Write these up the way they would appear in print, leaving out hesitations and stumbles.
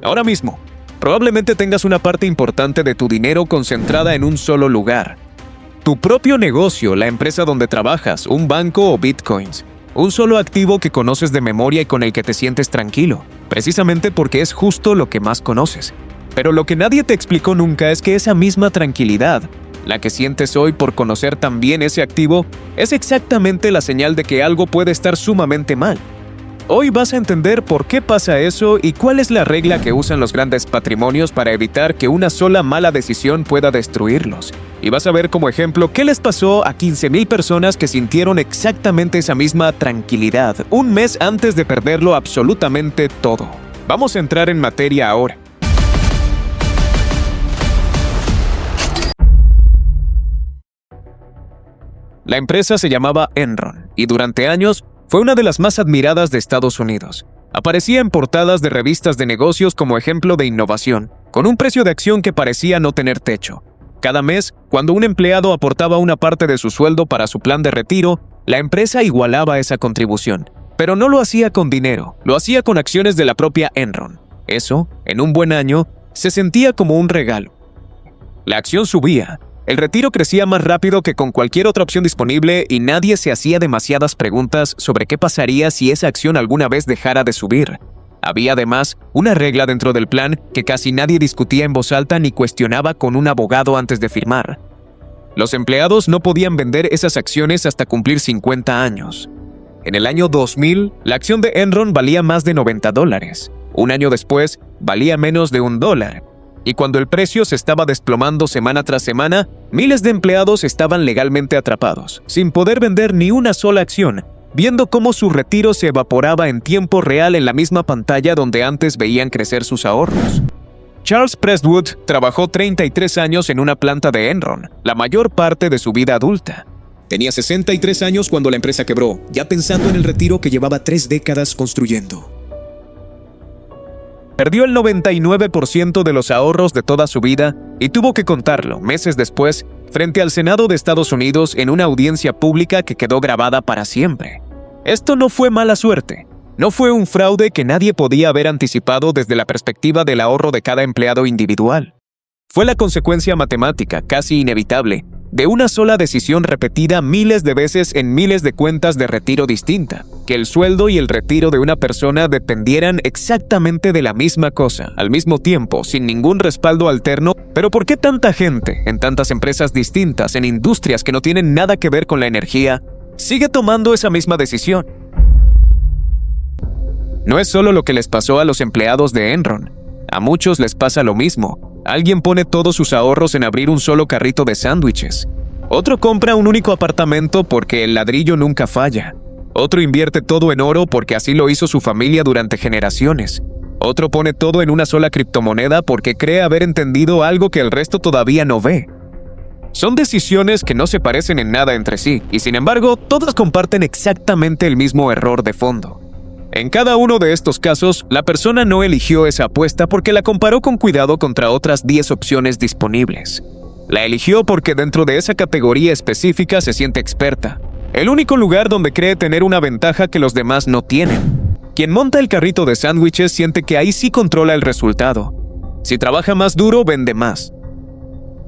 Ahora mismo, probablemente tengas una parte importante de tu dinero concentrada en un solo lugar. Tu propio negocio, la empresa donde trabajas, un banco o bitcoins. Un solo activo que conoces de memoria y con el que te sientes tranquilo, precisamente porque es justo lo que más conoces. Pero lo que nadie te explicó nunca es que esa misma tranquilidad, la que sientes hoy por conocer también ese activo, es exactamente la señal de que algo puede estar sumamente mal. Hoy vas a entender por qué pasa eso y cuál es la regla que usan los grandes patrimonios para evitar que una sola mala decisión pueda destruirlos. Y vas a ver como ejemplo qué les pasó a 15,000 personas que sintieron exactamente esa misma tranquilidad un mes antes de perderlo absolutamente todo. Vamos a entrar en materia ahora. La empresa se llamaba Enron y durante años fue una de las más admiradas de Estados Unidos. Aparecía en portadas de revistas de negocios como ejemplo de innovación, con un precio de acción que parecía no tener techo. Cada mes, cuando un empleado aportaba una parte de su sueldo para su plan de retiro, la empresa igualaba esa contribución. Pero no lo hacía con dinero, lo hacía con acciones de la propia Enron. Eso, en un buen año, se sentía como un regalo. La acción subía. El retiro crecía más rápido que con cualquier otra opción disponible y nadie se hacía demasiadas preguntas sobre qué pasaría si esa acción alguna vez dejara de subir. Había además una regla dentro del plan que casi nadie discutía en voz alta ni cuestionaba con un abogado antes de firmar. Los empleados no podían vender esas acciones hasta cumplir 50 años. En el año 2000, la acción de Enron valía más de $90. Un año después, valía menos de $1. Y cuando el precio se estaba desplomando semana tras semana, miles de empleados estaban legalmente atrapados, sin poder vender ni una sola acción, viendo cómo su retiro se evaporaba en tiempo real en la misma pantalla donde antes veían crecer sus ahorros. Charles Prestwood trabajó 33 años en una planta de Enron, la mayor parte de su vida adulta. Tenía 63 años cuando la empresa quebró, ya pensando en el retiro que llevaba 3 décadas construyendo. Perdió el 99% de los ahorros de toda su vida y tuvo que contarlo meses después frente al Senado de Estados Unidos en una audiencia pública que quedó grabada para siempre. Esto no fue mala suerte. No fue un fraude que nadie podía haber anticipado desde la perspectiva del ahorro de cada empleado individual. Fue la consecuencia matemática, casi inevitable, de una sola decisión repetida miles de veces en miles de cuentas de retiro distinta, que el sueldo y el retiro de una persona dependieran exactamente de la misma cosa, al mismo tiempo, sin ningún respaldo alterno. Pero ¿por qué tanta gente, en tantas empresas distintas, en industrias que no tienen nada que ver con la energía, sigue tomando esa misma decisión? No es solo lo que les pasó a los empleados de Enron. A muchos les pasa lo mismo. Alguien pone todos sus ahorros en abrir un solo carrito de sándwiches. Otro compra un único apartamento porque el ladrillo nunca falla. Otro invierte todo en oro porque así lo hizo su familia durante generaciones. Otro pone todo en una sola criptomoneda porque cree haber entendido algo que el resto todavía no ve. Son decisiones que no se parecen en nada entre sí, y sin embargo, todas comparten exactamente el mismo error de fondo. En cada uno de estos casos, la persona no eligió esa apuesta porque la comparó con cuidado contra otras 10 opciones disponibles. La eligió porque dentro de esa categoría específica se siente experta. El único lugar donde cree tener una ventaja que los demás no tienen. Quien monta el carrito de sándwiches siente que ahí sí controla el resultado. Si trabaja más duro, vende más.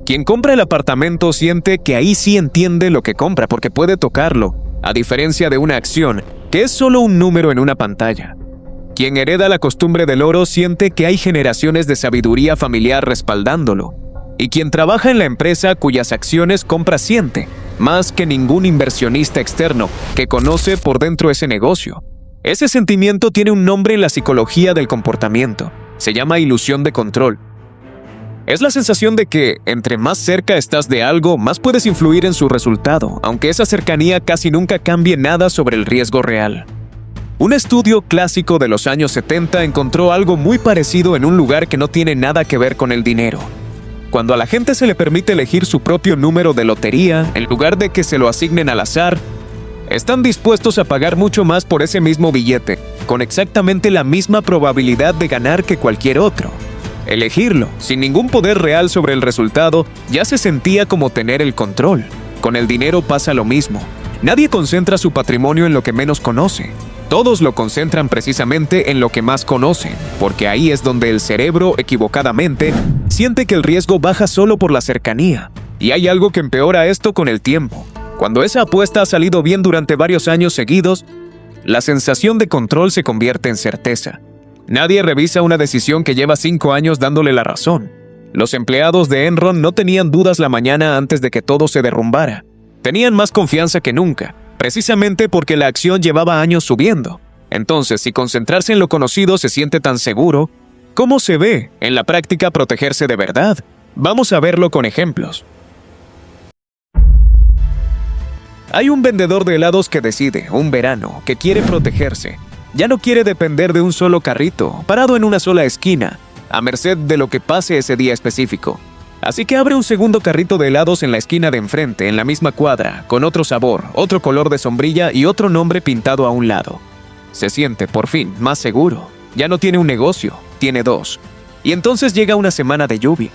Quien compra el apartamento siente que ahí sí entiende lo que compra porque puede tocarlo, a diferencia de una acción, que es solo un número en una pantalla. Quien hereda la costumbre del oro siente que hay generaciones de sabiduría familiar respaldándolo. Y quien trabaja en la empresa cuyas acciones compra siente, más que ningún inversionista externo que conoce por dentro ese negocio. Ese sentimiento tiene un nombre en la psicología del comportamiento. Se llama ilusión de control. Es la sensación de que, entre más cerca estás de algo, más puedes influir en su resultado, aunque esa cercanía casi nunca cambie nada sobre el riesgo real. Un estudio clásico de los años 70 encontró algo muy parecido en un lugar que no tiene nada que ver con el dinero. Cuando a la gente se le permite elegir su propio número de lotería, en lugar de que se lo asignen al azar, están dispuestos a pagar mucho más por ese mismo billete, con exactamente la misma probabilidad de ganar que cualquier otro. Elegirlo, sin ningún poder real sobre el resultado, ya se sentía como tener el control. Con el dinero pasa lo mismo. Nadie concentra su patrimonio en lo que menos conoce. Todos lo concentran precisamente en lo que más conocen, porque ahí es donde el cerebro, equivocadamente, siente que el riesgo baja solo por la cercanía. Y hay algo que empeora esto con el tiempo. Cuando esa apuesta ha salido bien durante varios años seguidos, la sensación de control se convierte en certeza. Nadie revisa una decisión que lleva 5 años dándole la razón. Los empleados de Enron no tenían dudas la mañana antes de que todo se derrumbara. Tenían más confianza que nunca, precisamente porque la acción llevaba años subiendo. Entonces, si concentrarse en lo conocido se siente tan seguro, ¿cómo se ve en la práctica protegerse de verdad? Vamos a verlo con ejemplos. Hay un vendedor de helados que decide, un verano, que quiere protegerse. Ya no quiere depender de un solo carrito, parado en una sola esquina, a merced de lo que pase ese día específico. Así que abre un segundo carrito de helados en la esquina de enfrente, en la misma cuadra, con otro sabor, otro color de sombrilla y otro nombre pintado a un lado. Se siente, por fin, más seguro. Ya no tiene un negocio, tiene 2. Y entonces llega una semana de lluvia.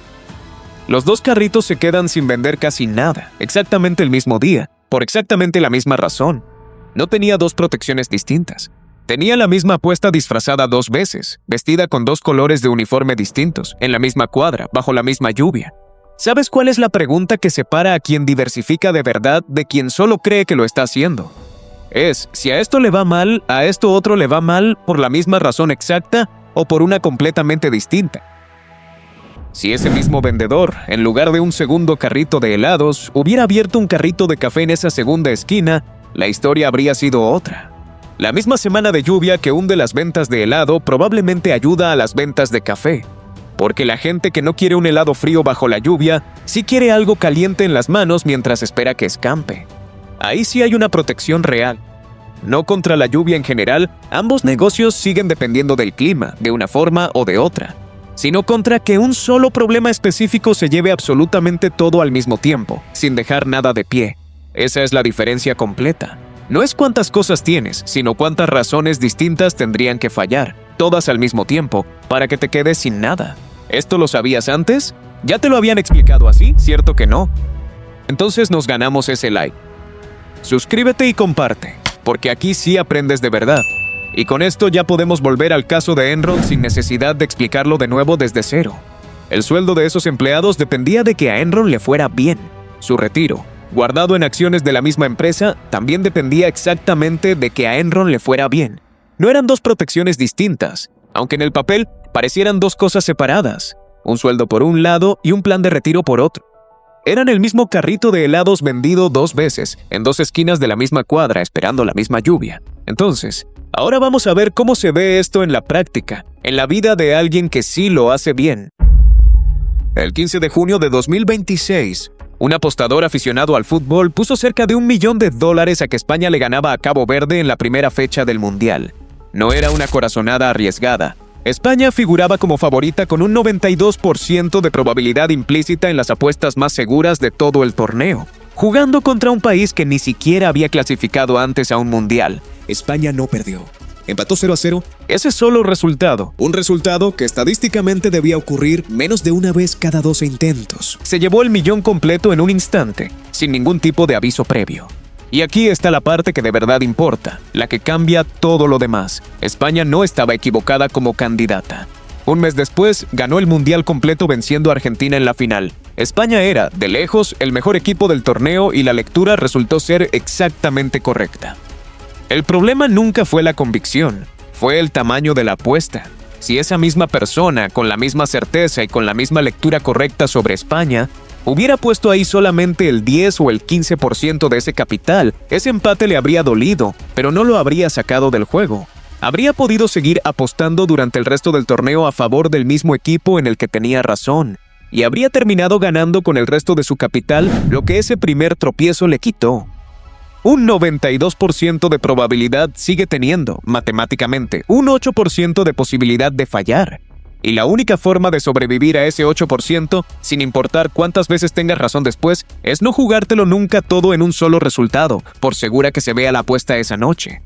Los 2 carritos se quedan sin vender casi nada, exactamente el mismo día, por exactamente la misma razón. No tenía 2 protecciones distintas. Tenía la misma apuesta disfrazada 2 veces, vestida con 2 colores de uniforme distintos, en la misma cuadra, bajo la misma lluvia. ¿Sabes cuál es la pregunta que separa a quien diversifica de verdad de quien solo cree que lo está haciendo? Es, si a esto le va mal, a esto otro le va mal por la misma razón exacta o por una completamente distinta. Si ese mismo vendedor, en lugar de un segundo carrito de helados, hubiera abierto un carrito de café en esa segunda esquina, la historia habría sido otra. La misma semana de lluvia que hunde las ventas de helado probablemente ayuda a las ventas de café, porque la gente que no quiere un helado frío bajo la lluvia, sí quiere algo caliente en las manos mientras espera que escampe. Ahí sí hay una protección real. No contra la lluvia en general, ambos negocios siguen dependiendo del clima, de una forma o de otra, sino contra que un solo problema específico se lleve absolutamente todo al mismo tiempo, sin dejar nada de pie. Esa es la diferencia completa. No es cuántas cosas tienes, sino cuántas razones distintas tendrían que fallar, todas al mismo tiempo, para que te quedes sin nada. ¿Esto lo sabías antes? ¿Ya te lo habían explicado así? ¿Cierto que no? Entonces nos ganamos ese like. Suscríbete y comparte, porque aquí sí aprendes de verdad. Y con esto ya podemos volver al caso de Enron sin necesidad de explicarlo de nuevo desde cero. El sueldo de esos empleados dependía de que a Enron le fuera bien. Su retiro, guardado en acciones de la misma empresa, también dependía exactamente de que a Enron le fuera bien. No eran 2 protecciones distintas, aunque en el papel parecieran 2 cosas separadas, un sueldo por un lado y un plan de retiro por otro. Eran el mismo carrito de helados vendido 2 veces, en 2 esquinas de la misma cuadra, esperando la misma lluvia. Entonces, ahora vamos a ver cómo se ve esto en la práctica, en la vida de alguien que sí lo hace bien. El 15 de junio de 2026, un apostador aficionado al fútbol puso cerca de $1 millón a que España le ganaba a Cabo Verde en la primera fecha del Mundial. No era una corazonada arriesgada. España figuraba como favorita con un 92% de probabilidad implícita en las apuestas más seguras de todo el torneo, jugando contra un país que ni siquiera había clasificado antes a un Mundial. España no perdió. Empató 0-0. Ese solo resultado, Un resultado que estadísticamente debía ocurrir menos de una vez cada 12 intentos. se llevó el millón completo en un instante, sin ningún tipo de aviso previo. Y aquí está la parte que de verdad importa, la que cambia todo lo demás. España no estaba equivocada como candidata. Un mes después, ganó el Mundial completo venciendo a Argentina en la final. España era, de lejos, el mejor equipo del torneo y la lectura resultó ser exactamente correcta. El problema nunca fue la convicción, fue el tamaño de la apuesta. Si esa misma persona, con la misma certeza y con la misma lectura correcta sobre España, hubiera puesto ahí solamente el 10 o el 15% de ese capital, ese empate le habría dolido, pero no lo habría sacado del juego. Habría podido seguir apostando durante el resto del torneo a favor del mismo equipo en el que tenía razón, y habría terminado ganando con el resto de su capital lo que ese primer tropiezo le quitó. Un 92% de probabilidad sigue teniendo, matemáticamente, un 8% de posibilidad de fallar. Y la única forma de sobrevivir a ese 8%, sin importar cuántas veces tengas razón después, es no jugártelo nunca todo en un solo resultado, por segura que se vea la apuesta esa noche.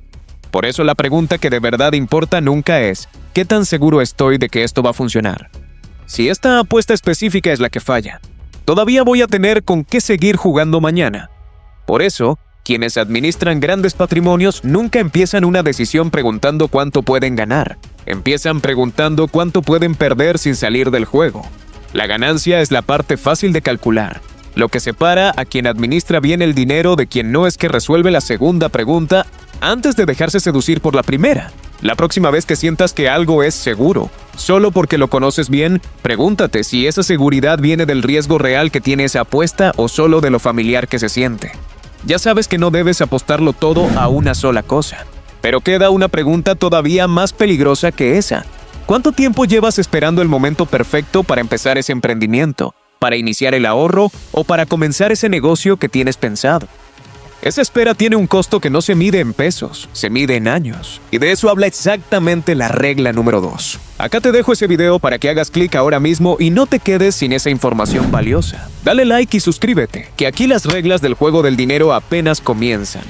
Por eso la pregunta que de verdad importa nunca es, ¿qué tan seguro estoy de que esto va a funcionar? Si esta apuesta específica es la que falla, todavía voy a tener con qué seguir jugando mañana. Por eso, Quienes administran grandes patrimonios nunca empiezan una decisión preguntando cuánto pueden ganar. Empiezan preguntando cuánto pueden perder sin salir del juego. La ganancia es la parte fácil de calcular. Lo que separa a quien administra bien el dinero de quien no es que resuelve la segunda pregunta antes de dejarse seducir por la primera. La próxima vez que sientas que algo es seguro, solo porque lo conoces bien, pregúntate si esa seguridad viene del riesgo real que tiene esa apuesta o solo de lo familiar que se siente. Ya sabes que no debes apostarlo todo a una sola cosa. Pero queda una pregunta todavía más peligrosa que esa. ¿Cuánto tiempo llevas esperando el momento perfecto para empezar ese emprendimiento, para iniciar el ahorro o para comenzar ese negocio que tienes pensado? Esa espera tiene un costo que no se mide en pesos, se mide en años. Y de eso habla exactamente la regla número 2. Acá te dejo ese video para que hagas clic ahora mismo y no te quedes sin esa información valiosa. Dale like y suscríbete, que aquí las reglas del juego del dinero apenas comienzan.